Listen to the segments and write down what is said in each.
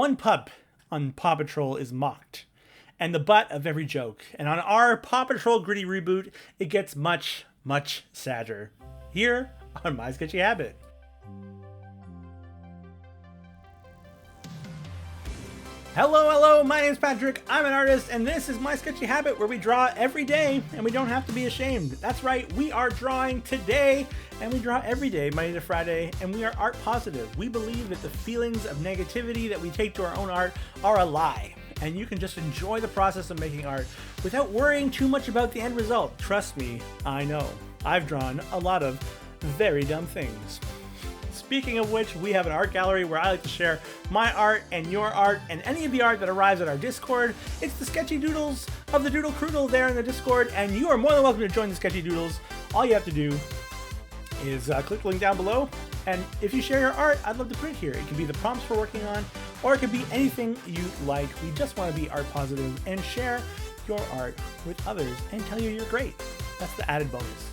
One pup on Paw Patrol is mocked, and the butt of every joke. And on our Paw Patrol Gritty Reboot, it gets much, much sadder. Here on My Sketchy Habit. Hello, my name's Patrick, I'm an artist, and this is My Sketchy Habit, where we draw every day, and we don't have to be ashamed. That's right, we are drawing today, and we draw every day, Monday to Friday, and we are art positive. We believe that the feelings of negativity that we take to our own art are a lie, and you can just enjoy the process of making art without worrying too much about the end result. Trust me, I know. I've drawn a lot of very dumb things. Speaking of which, we have an art gallery where I like to share my art and your art and any of the art that arrives at our Discord. It's the Sketchy Doodles of the Doodle Croodle there in the Discord, and you are more than welcome to join the Sketchy Doodles. All you have to do is click the link down below, and if you share your art, I'd love to put it here. It can be the prompts we're working on, or it could be anything you like. We just want to be art positive and share your art with others and tell you you're great. That's the added bonus.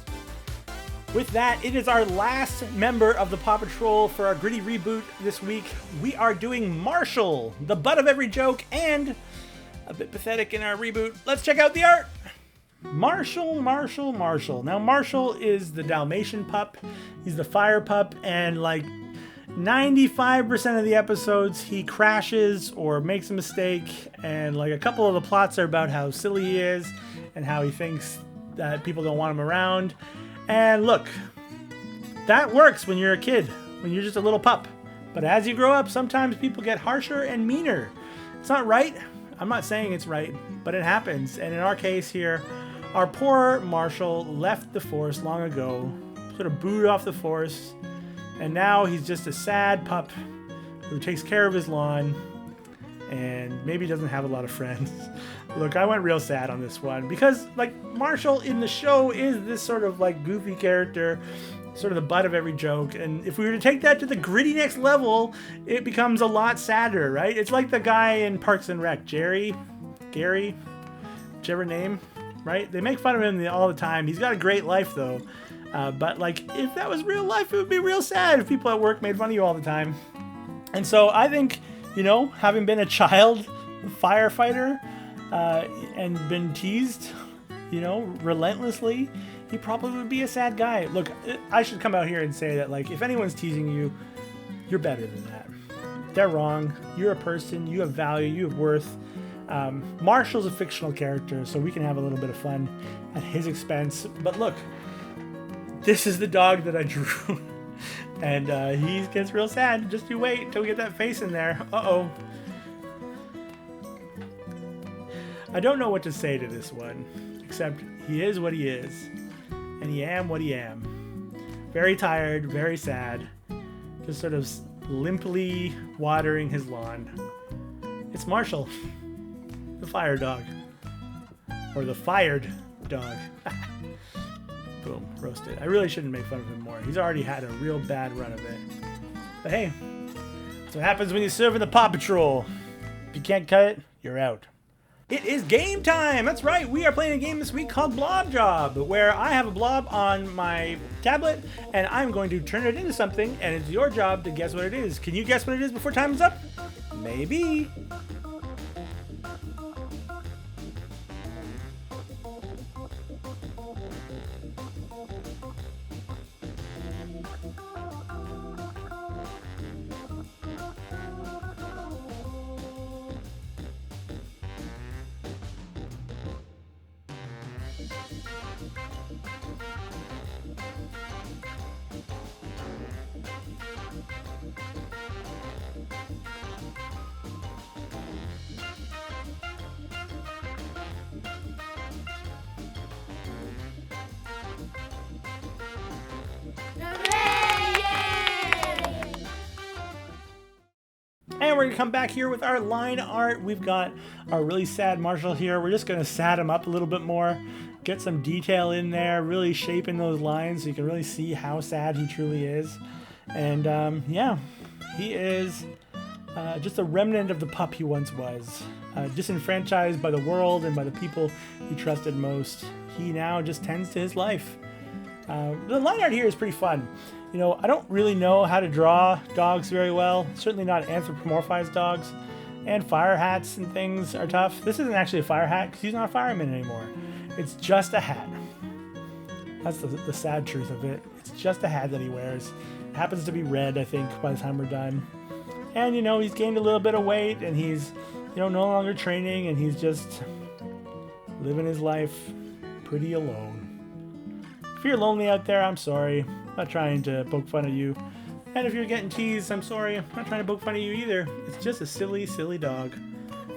With that, it is our last member of the Paw Patrol for our Gritty Reboot this week. We are doing Marshall, the butt of every joke, and a bit pathetic in our reboot. Let's check out the art! Marshall. Now, Marshall is the Dalmatian pup. He's the fire pup, and like 95% of the episodes, he crashes or makes a mistake, and like a couple of the plots are about how silly he is and how he thinks that people don't want him around. And look, that works when you're a kid, when you're just a little pup. But as you grow up, sometimes people get harsher and meaner. It's not right. I'm not saying it's right, but it happens. And in our case here, our poor Marshall left the force long ago, sort of booted off the force, and now he's just a sad pup who takes care of his lawn and maybe doesn't have a lot of friends. Look, I went real sad on this one because, like, Marshall in the show is this sort of like goofy character, sort of the butt of every joke. And if we were to take that to the gritty next level, it becomes a lot sadder, right? It's like the guy in Parks and Rec, Gary, whichever name, right? They make fun of him all the time. He's got a great life though. But like, if that was real life, it would be real sad if people at work made fun of you all the time. And so I think, you know, having been a child firefighter and been teased, you know, relentlessly, he probably would be a sad guy. Look, I should come out here and say that, like, if anyone's teasing you, you're better than that. They're wrong. You're a person. You have value. You have worth. Marshall's a fictional character, so we can have a little bit of fun at his expense. But look, this is the dog that I drew. And he gets real sad. Just you wait until we get that face in there. Uh-oh. I don't know what to say to this one, except he is what he is, and he am what he am. Very tired, very sad, just sort of limply watering his lawn. It's Marshall, the fire dog, or the fired dog. Boom, roasted. I really shouldn't make fun of him more. He's already had a real bad run of it. But hey, that's what happens when you serve in the Paw Patrol. If you can't cut it, you're out. It is game time! That's right, we are playing a game this week called Blob Job, where I have a blob on my tablet, and I'm going to turn it into something, and it's your job to guess what it is. Can you guess what it is before time is up? Maybe. And we're going to come back here with our line art. We've got our really sad Marshall here. We're just going to sad him up a little bit more, get some detail in there, really shaping those lines so you can really see how sad he truly is. And yeah, he is just a remnant of the pup he once was. Disenfranchised by the world and by the people he trusted most. He now just tends to his life. The line art here is pretty fun. You know, I don't really know how to draw dogs very well. Certainly not anthropomorphized dogs. And fire hats and things are tough. This isn't actually a fire hat because he's not a fireman anymore. It's just a hat. That's the sad truth of it. It's just a hat that he wears. It happens to be red, I think, by the time we're done. And, you know, he's gained a little bit of weight and he's, you know, no longer training and he's just living his life pretty alone. If you're lonely out there, I'm sorry. I'm not trying to poke fun at you. And if you're getting teased, I'm sorry. I'm not trying to poke fun at you either. It's just a silly, silly dog.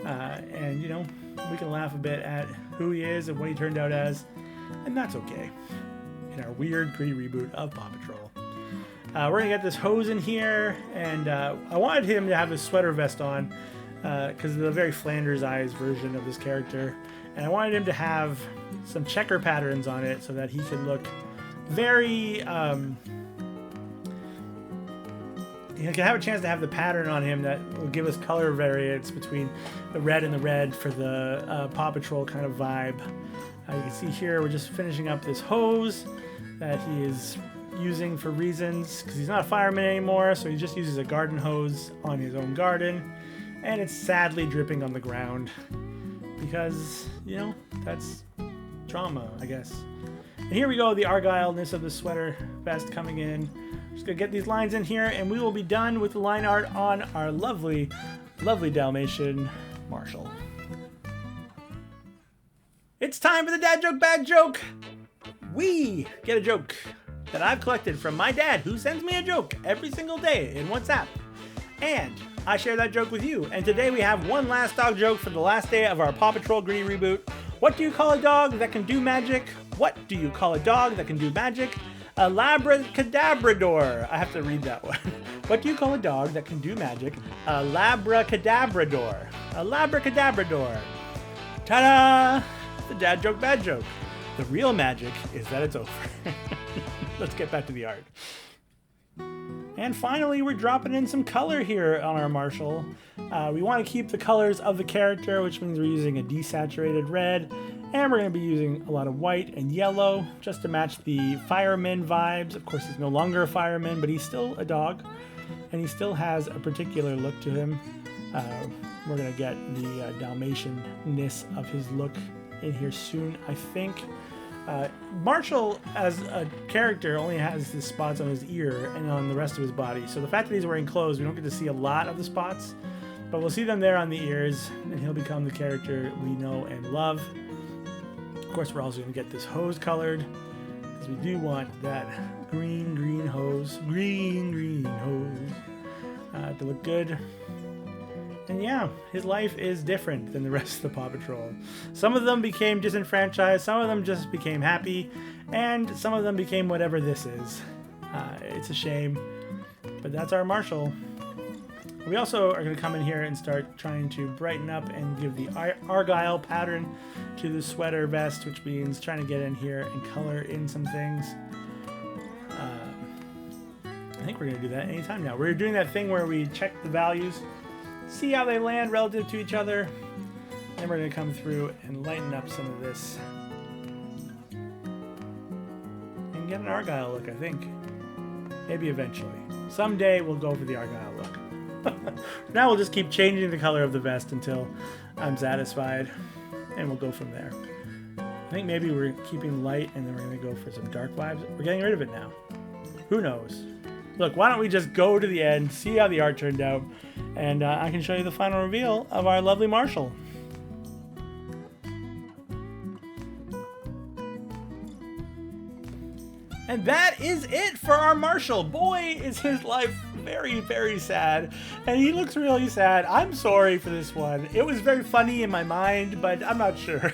And, you know, we can laugh a bit at who he is and what he turned out as. And that's okay. In our weird pre-reboot of Paw Patrol. We're going to get this hose in here. And I wanted him to have his sweater vest on because of the very Flanders Eyes version of this character. And I wanted him to have some checker patterns on it so that he could look very... you can have a chance to have the pattern on him that will give us color variants between the red and the red for the Paw Patrol kind of vibe. You can see here we're just finishing up this hose that he is using for reasons because he's not a fireman anymore, so he just uses a garden hose on his own garden, and it's sadly dripping on the ground because, you know, that's drama, I guess. And here we go, the Argyle-ness of the sweater vest coming in. Just gonna get these lines in here and we will be done with the line art on our lovely, lovely Dalmatian Marshall. It's time for the dad joke, bad joke. We get a joke that I've collected from my dad, who sends me a joke every single day in WhatsApp. And I share that joke with you. And today we have one last dog joke for the last day of our Paw Patrol Gritty Reboot. What do you call a dog that can do magic? What do you call a dog that can do magic? A labracadabrador. I have to read that one. What do you call a dog that can do magic? A labracadabrador. A labracadabrador. Ta-da! The dad joke, bad joke. The real magic is that it's over. Let's get back to the art. And finally, we're dropping in some color here on our Marshall. We want to keep the colors of the character, which means we're using a desaturated red. And we're going to be using a lot of white and yellow just to match the fireman vibes. Of course, he's no longer a fireman, but he's still a dog. And he still has a particular look to him. We're going to get the Dalmatian-ness of his look in here soon, I think. Marshall, as a character, only has the spots on his ear and on the rest of his body. So the fact that he's wearing clothes, we don't get to see a lot of the spots. But we'll see them there on the ears, and he'll become the character we know and love. Of course, we're also going to get this hose colored, because we do want that green hose, green hose, to look good. And yeah, his life is different than the rest of the Paw Patrol. Some of them became disenfranchised, some of them just became happy, and some of them became whatever this is. It's a shame, but that's our Marshall. We also are going to come in here and start trying to brighten up and give the Argyle pattern to the sweater vest, which means trying to get in here and color in some things. I think we're going to do that anytime now. We're doing that thing where we check the values, see how they land relative to each other, and we're going to come through and lighten up some of this and get an Argyle look, I think. Maybe eventually. Someday we'll go for the Argyle look. Now we'll just keep changing the color of the vest until I'm satisfied, and we'll go from there. I think maybe we're keeping light and then we're going to go for some dark vibes. We're getting rid of it now. Who knows? Look, why don't we just go to the end, see how the art turned out, and I can show you the final reveal of our lovely Marshall. And that is it for our Marshall. Boy, is his life very, very sad. And he looks really sad. I'm sorry for this one. It was very funny in my mind, but I'm not sure.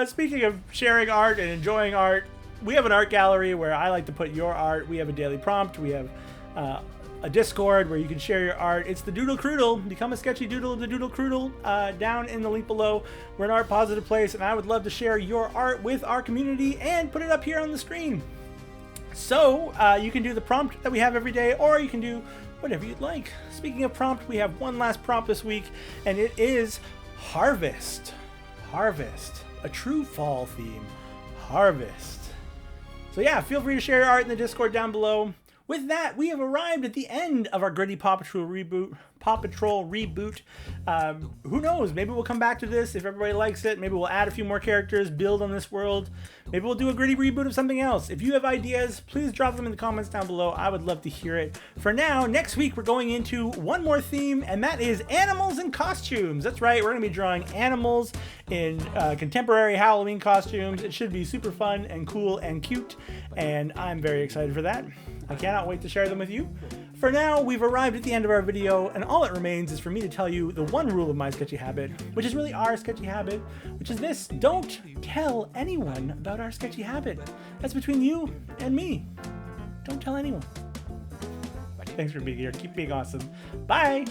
Speaking of sharing art and enjoying art, we have an art gallery where I like to put your art. We have a daily prompt. We have a Discord where you can share your art. It's the Doodle Croodle. Become a sketchy doodle of the Doodle Croodle down in the link below. We're an art positive place, and I would love to share your art with our community and put it up here on the screen. So you can do the prompt that we have every day, or you can do whatever you'd like. Speaking of prompt, we have one last prompt this week, and it is harvest. Harvest. A true fall theme. Harvest. So yeah, feel free to share your art in the Discord down below. With that, we have arrived at the end of our gritty Paw Patrol reboot. Who knows? Maybe we'll come back to this if everybody likes it. Maybe we'll add a few more characters, build on this world. Maybe we'll do a gritty reboot of something else. If you have ideas, please drop them in the comments down below. I would love to hear it. For now, next week we're going into one more theme, and that is animals and costumes. That's right, we're going to be drawing animals in contemporary Halloween costumes. It should be super fun and cool and cute, and I'm very excited for that. I cannot wait to share them with you. For now, we've arrived at the end of our video, and all that remains is for me to tell you the one rule of my sketchy habit, which is really our sketchy habit, which is this: don't tell anyone about our sketchy habit. That's between you and me. Don't tell anyone. Thanks for being here. Keep being awesome. Bye.